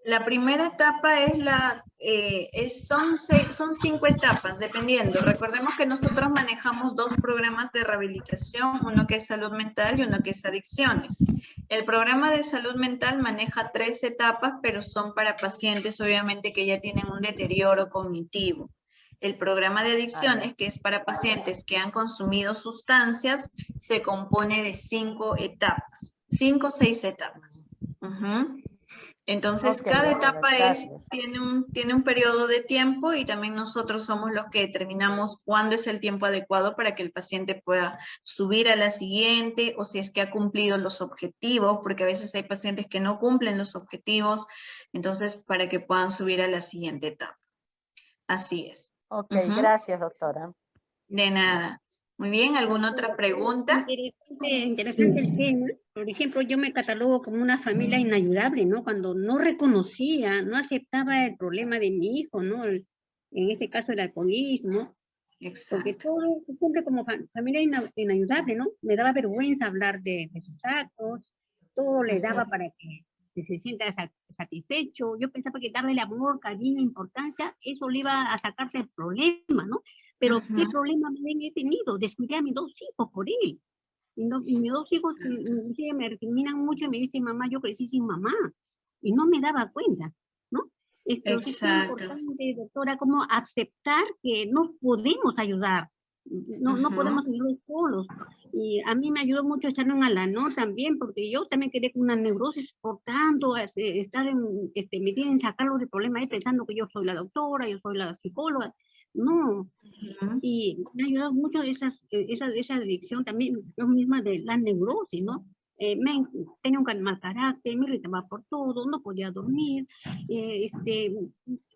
La primera etapa es son 5 etapas, dependiendo. Recordemos que nosotros manejamos 2 programas de rehabilitación, uno que es salud mental y uno que es adicciones. El programa de salud mental maneja 3 etapas, pero son para pacientes, obviamente, que ya tienen un deterioro cognitivo. El programa de adicciones, que es para pacientes que han consumido sustancias, se compone de 5 etapas, 5 o 6 etapas. Entonces, Okay, cada etapa gracias. tiene un periodo de tiempo y también nosotros somos los que determinamos cuándo es el tiempo adecuado para que el paciente pueda subir a la siguiente, o si es que ha cumplido los objetivos, porque a veces hay pacientes que no cumplen los objetivos, entonces para que puedan subir a la siguiente etapa. Así es. Ok, gracias, doctora. De nada. Muy bien, ¿alguna otra pregunta? Interesante el tema. Por ejemplo, yo me catalogo como una familia inayudable, ¿no? Cuando no reconocía, no aceptaba el problema de mi hijo, ¿no? En este caso el alcoholismo. Exacto. Porque todo se cumple como familia inayudable, ¿no? Me daba vergüenza hablar de sus actos, todo le daba para que se sienta satisfecho. Yo pensaba que darle el amor, cariño, importancia, eso le iba a sacar del problema, ¿no? Pero ¿qué problema he tenido? Descuidé a mis 2 hijos por él. Y mis 2 hijos me recriminan mucho y me dicen, mamá, yo crecí sin mamá. Y no me daba cuenta, ¿no? Esto sí es importante, doctora, como aceptar que no podemos ayudar. No podemos ayudar solos. Y a mí me ayudó mucho echarme un Alanón también, porque yo también quedé con una neurosis por tanto, estar metida en sacarlo del problema ahí pensando que yo soy la doctora, yo soy la psicóloga. No. Y me ha ayudado mucho esa adicción también, yo misma de la neurosis, ¿no? Tenía un mal carácter, me irritaba por todo, no podía dormir,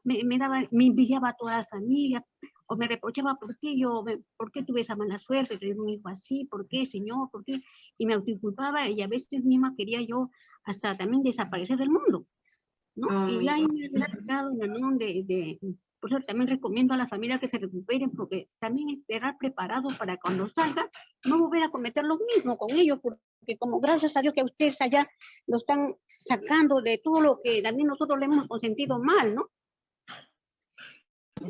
me envidiaba a toda la familia, o me reprochaba por qué tuve esa mala suerte, tener un hijo así, por qué, señor, por qué, y me autoculpaba y a veces misma quería yo hasta también desaparecer del mundo, ¿no? Y ya ahí me había aplicado en el nombre por eso también recomiendo a la familia que se recuperen, porque también estar preparados para cuando salgan, no volver a cometer lo mismo con ellos, porque como gracias a Dios que ustedes allá lo están sacando de todo lo que también nosotros le hemos consentido mal, ¿no?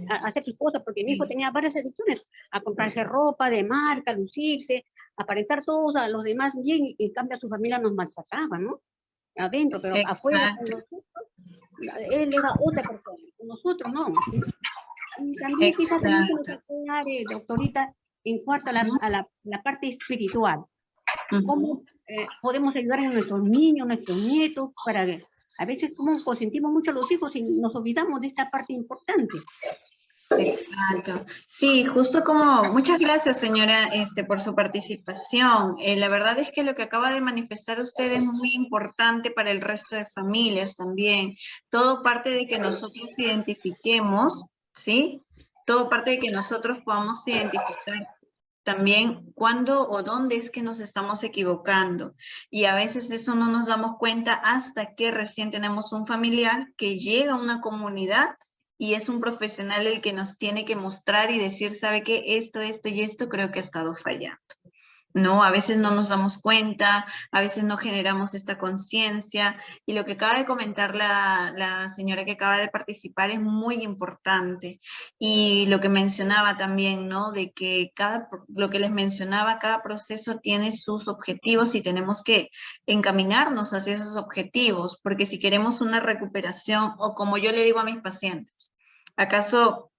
A hacer sus cosas, porque mi hijo tenía varias adicciones, a comprarse ropa de marca, lucirse, aparentar todos a los demás bien, y en cambio a su familia nos maltrataba, ¿no? Adentro, pero afuera con nosotros, él era otra persona, con nosotros no. Y también quizás también se nos puede dar, doctorita, en cuanto a la parte espiritual. ¿Cómo podemos ayudar a nuestros niños, nuestros nietos, para que a veces como consentimos mucho a los hijos y nos olvidamos de esta parte importante? Exacto. Sí, justo muchas gracias, señora, por su participación. La verdad es que lo que acaba de manifestar usted es muy importante para el resto de familias también. Todo parte de que nosotros identifiquemos, ¿sí? Todo parte de que nosotros podamos identificar también cuándo o dónde es que nos estamos equivocando. Y a veces eso no nos damos cuenta hasta que recién tenemos un familiar que llega a una comunidad y es un profesional el que nos tiene que mostrar y decir, ¿sabe qué? Esto y esto creo que ha estado fallando. ¿No? A veces no nos damos cuenta, a veces no generamos esta conciencia, y lo que acaba de comentar la señora que acaba de participar es muy importante, y lo que mencionaba también, ¿no? De que lo que les mencionaba, cada proceso tiene sus objetivos y tenemos que encaminarnos hacia esos objetivos, porque si queremos una recuperación, o como yo le digo a mis pacientes, ¿acaso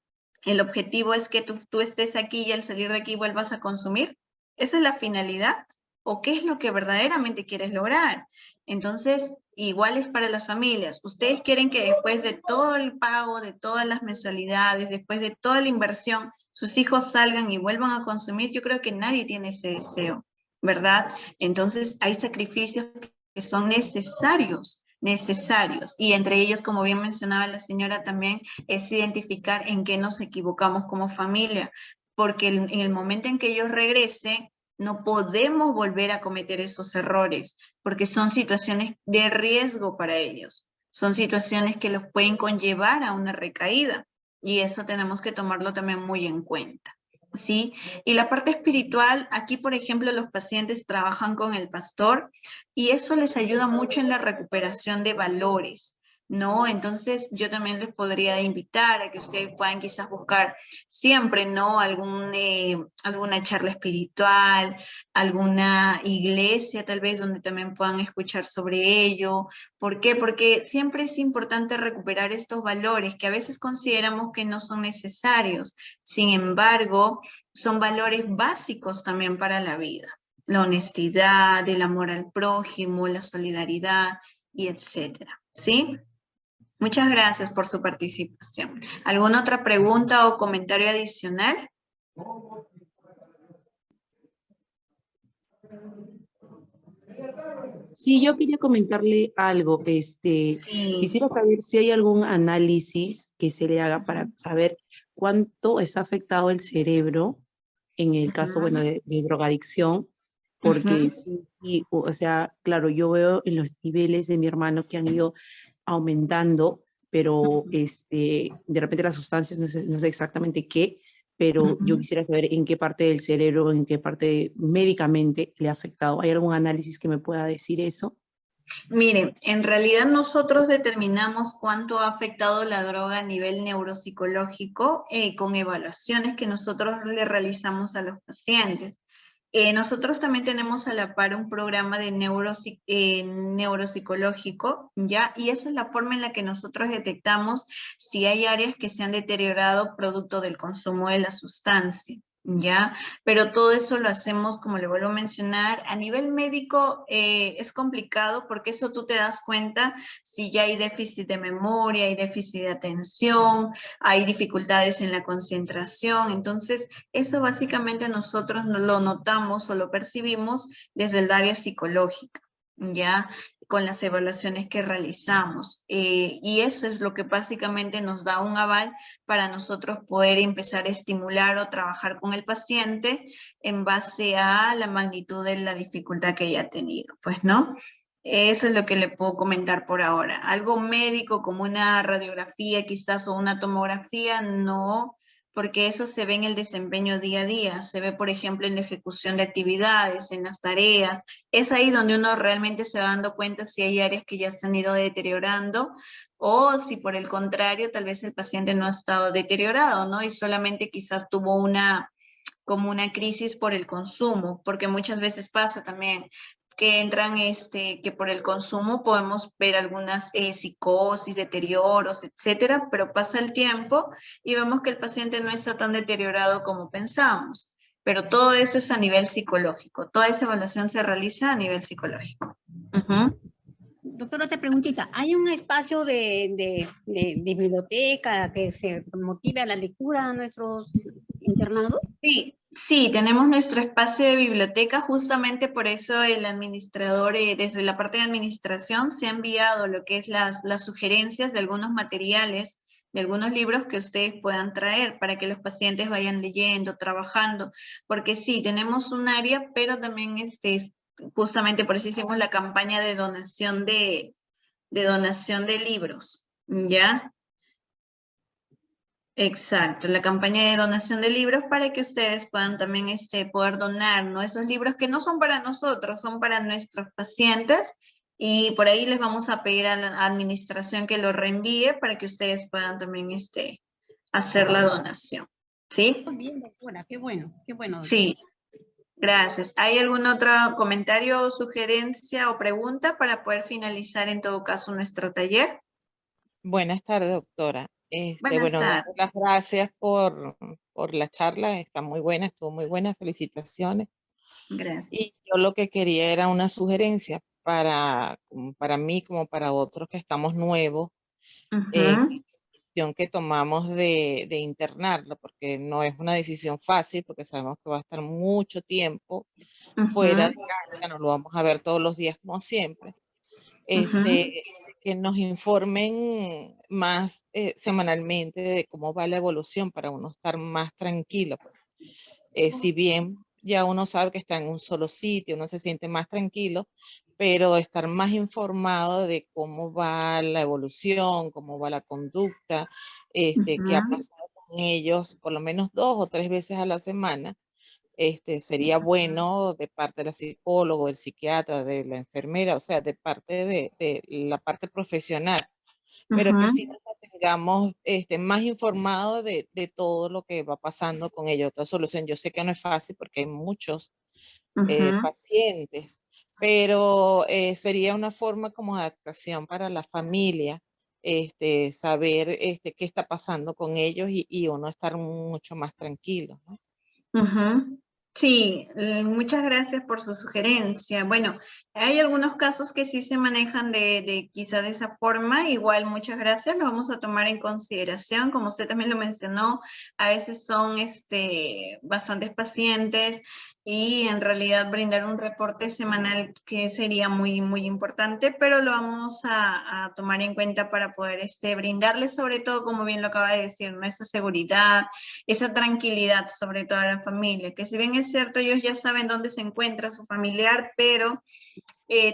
el objetivo es que tú estés aquí y al salir de aquí vuelvas a consumir? ¿Esa es la finalidad? ¿O qué es lo que verdaderamente quieres lograr? Entonces, igual es para las familias. Ustedes quieren que después de todo el pago, de todas las mensualidades, después de toda la inversión, sus hijos salgan y vuelvan a consumir. Yo creo que nadie tiene ese deseo, ¿verdad? Entonces, hay sacrificios que son necesarios. Y entre ellos, como bien mencionaba la señora también, es identificar en qué nos equivocamos como familia, porque en el momento en que ellos regresen, no podemos volver a cometer esos errores, porque son situaciones de riesgo para ellos, son situaciones que los pueden conllevar a una recaída, y eso tenemos que tomarlo también muy en cuenta, ¿sí? Y la parte espiritual, aquí por ejemplo los pacientes trabajan con el pastor y eso les ayuda mucho en la recuperación de valores, ¿no? Entonces yo también les podría invitar a que ustedes puedan quizás buscar siempre, ¿no? Alguna charla espiritual, alguna iglesia tal vez donde también puedan escuchar sobre ello. ¿Por qué? Porque siempre es importante recuperar estos valores que a veces consideramos que no son necesarios. Sin embargo, son valores básicos también para la vida. La honestidad, el amor al prójimo, la solidaridad y etcétera. ¿Sí? Muchas gracias por su participación. ¿Alguna otra pregunta o comentario adicional? Sí, yo quería comentarle algo. Sí. Quisiera saber si hay algún análisis que se le haga para saber cuánto está afectado el cerebro en el caso, bueno, de drogadicción, porque sí, o sea, claro, yo veo en los niveles de mi hermano que han ido aumentando, pero de repente las sustancias, no sé exactamente qué, pero yo quisiera saber en qué parte del cerebro, en qué parte médicamente le ha afectado. ¿Hay algún análisis que me pueda decir eso? Mire, en realidad nosotros determinamos cuánto ha afectado la droga a nivel neuropsicológico con evaluaciones que nosotros le realizamos a los pacientes. Nosotros también tenemos a la par un programa de neuropsicológico, ¿ya? Y esa es la forma en la que nosotros detectamos si hay áreas que se han deteriorado producto del consumo de la sustancia, ¿ya? Pero todo eso lo hacemos, como le vuelvo a mencionar, a nivel médico es complicado porque eso tú te das cuenta si ya hay déficit de memoria, hay déficit de atención, hay dificultades en la concentración, entonces eso básicamente nosotros no lo notamos o lo percibimos desde el área psicológica, ¿ya? Con las evaluaciones que realizamos. Y eso es lo que básicamente nos da un aval para nosotros poder empezar a estimular o trabajar con el paciente en base a la magnitud de la dificultad que haya tenido, pues, ¿no? Eso es lo que le puedo comentar por ahora. Algo médico como una radiografía quizás o una tomografía, no, porque eso se ve en el desempeño día a día, se ve por ejemplo en la ejecución de actividades, en las tareas, es ahí donde uno realmente se va dando cuenta si hay áreas que ya se han ido deteriorando o si por el contrario tal vez el paciente no ha estado deteriorado, ¿no? Y solamente quizás tuvo como una crisis por el consumo, porque muchas veces pasa también que entran, que por el consumo podemos ver algunas psicosis, deterioros, etcétera, pero pasa el tiempo y vemos que el paciente no está tan deteriorado como pensamos. Pero todo eso es a nivel psicológico, toda esa evaluación se realiza a nivel psicológico. Doctora, otra preguntita. ¿Hay un espacio de biblioteca que se motive a la lectura a nuestros internados? Sí, sí, tenemos nuestro espacio de biblioteca, justamente por eso el administrador, desde la parte de administración, se ha enviado lo que es las sugerencias de algunos materiales, de algunos libros que ustedes puedan traer para que los pacientes vayan leyendo, trabajando, porque sí, tenemos un área, pero también justamente por eso hicimos la campaña de donación de libros, ¿ya? Exacto, la campaña de donación de libros para que ustedes puedan también poder donar, ¿no? Esos libros que no son para nosotros, son para nuestros pacientes y por ahí les vamos a pedir a la administración que lo reenvíe para que ustedes puedan también hacer la donación, ¿sí? Muy bien, doctora, qué bueno, doctora. Sí, gracias. ¿Hay algún otro comentario, sugerencia o pregunta para poder finalizar en todo caso nuestro taller? Buenas tardes, doctora. Buenas Bueno, darle tardes. las gracias por la charla, está muy buena, estuvo muy buena, felicitaciones. Gracias. Y yo lo que quería era una sugerencia como para mí, como para otros que estamos nuevos, Ujú, decisión que tomamos de internarlo, porque no es una decisión fácil, porque sabemos que va a estar mucho tiempo fuera ujú, de casa, no lo vamos a ver todos los días como siempre. ujú. Que nos informen más semanalmente de cómo va la evolución para uno estar más tranquilo. Si bien ya uno sabe que está en un solo sitio, uno se siente más tranquilo, pero estar más informado de cómo va la evolución, cómo va la conducta, qué ha Ujú. pasado con con ellos por lo menos 2 o 3 veces a la semana. Sería bueno de parte de la psicóloga, el psiquiatra, de la enfermera, o sea, de parte de la parte profesional, pero que sí nos mantengamos más informados de todo lo que va pasando con ellos. Otra solución, yo sé que no es fácil porque hay muchos pacientes, pero sería una forma como de adaptación para la familia, saber qué está pasando con ellos y uno estar mucho más tranquilo, ¿no? Sí, muchas gracias por su sugerencia. Bueno, hay algunos casos que sí se manejan quizá de esa forma. Igual, muchas gracias, lo vamos a tomar en consideración. Como usted también lo mencionó, a veces son bastantes pacientes y en realidad brindar un reporte semanal que sería muy, muy importante, pero lo vamos a tomar en cuenta para poder brindarles sobre todo, como bien lo acaba de decir, ¿no? Esa seguridad, esa tranquilidad sobre todo a la familia, que si bien es cierto, ellos ya saben dónde se encuentra su familiar, pero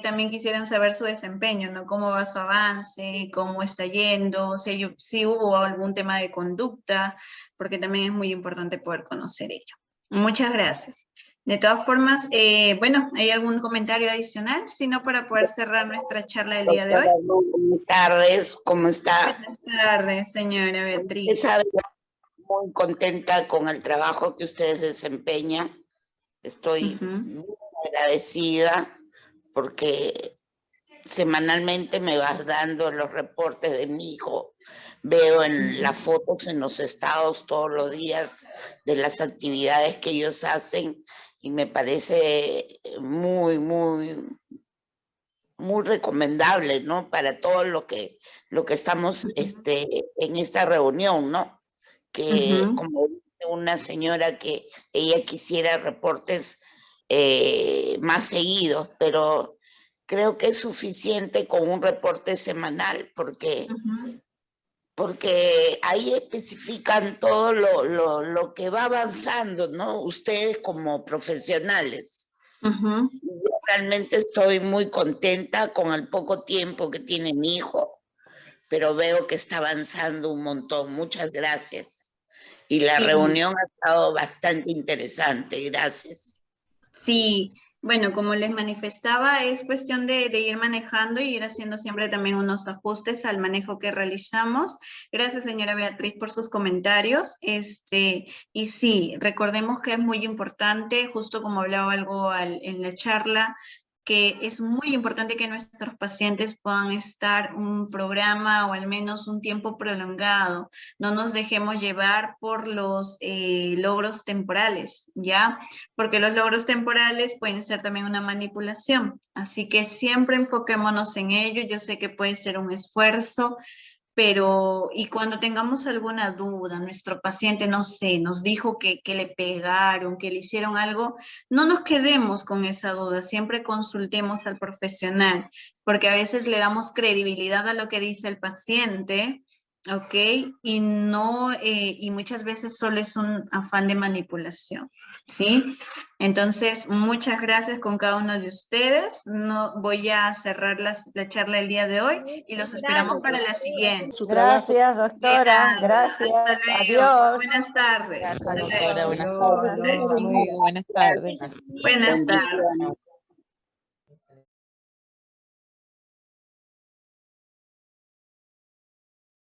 también quisieran saber su desempeño, ¿no? Cómo va su avance, cómo está yendo, si hubo algún tema de conducta, porque también es muy importante poder conocer ello. Muchas gracias. De todas formas, bueno, ¿hay algún comentario adicional? Si no, para poder cerrar nuestra charla del día de hoy. Buenas tardes, ¿cómo está? Buenas tardes, señora Beatriz. Usted sabe, muy contenta con el trabajo que ustedes desempeñan. Estoy muy agradecida porque semanalmente me vas dando los reportes de mi hijo. Veo en las fotos, en los estados todos los días de las actividades que ellos hacen y me parece muy, muy, muy recomendable, ¿no? Para todo lo que estamos en esta reunión, ¿no? Que como dice una señora que ella quisiera reportes más seguidos, pero creo que es suficiente con un reporte semanal porque ahí especifican todo lo que va avanzando, ¿no? Ustedes como profesionales. Yo realmente estoy muy contenta con el poco tiempo que tiene mi hijo, pero veo que está avanzando un montón. Muchas gracias. Y la reunión ha estado bastante interesante. Gracias. Sí, bueno, como les manifestaba, es cuestión de ir manejando y ir haciendo siempre también unos ajustes al manejo que realizamos. Gracias, señora Beatriz, por sus comentarios. Y sí, recordemos que es muy importante, justo como hablaba algo en la charla, que es muy importante que nuestros pacientes puedan estar un programa o al menos un tiempo prolongado. No nos dejemos llevar por los logros temporales, ¿ya? Porque los logros temporales pueden ser también una manipulación. Así que siempre enfoquémonos en ello. Yo sé que puede ser un esfuerzo, pero y cuando tengamos alguna duda, nuestro paciente, no sé, nos dijo que le pegaron, que le hicieron algo, no nos quedemos con esa duda, siempre consultemos al profesional, porque a veces le damos credibilidad a lo que dice el paciente, ¿ok? Y no, y muchas veces solo es un afán de manipulación, ¿sí? Entonces, muchas gracias con cada uno de ustedes. No, voy a cerrar la charla el día de hoy y los esperamos para la siguiente. Gracias, doctora. Gracias. Hasta luego. Adiós. Buenas tardes. Gracias, Hasta doctora. luego. Buenas tardes. Hasta luego. Buenas tardes. Buenas tardes.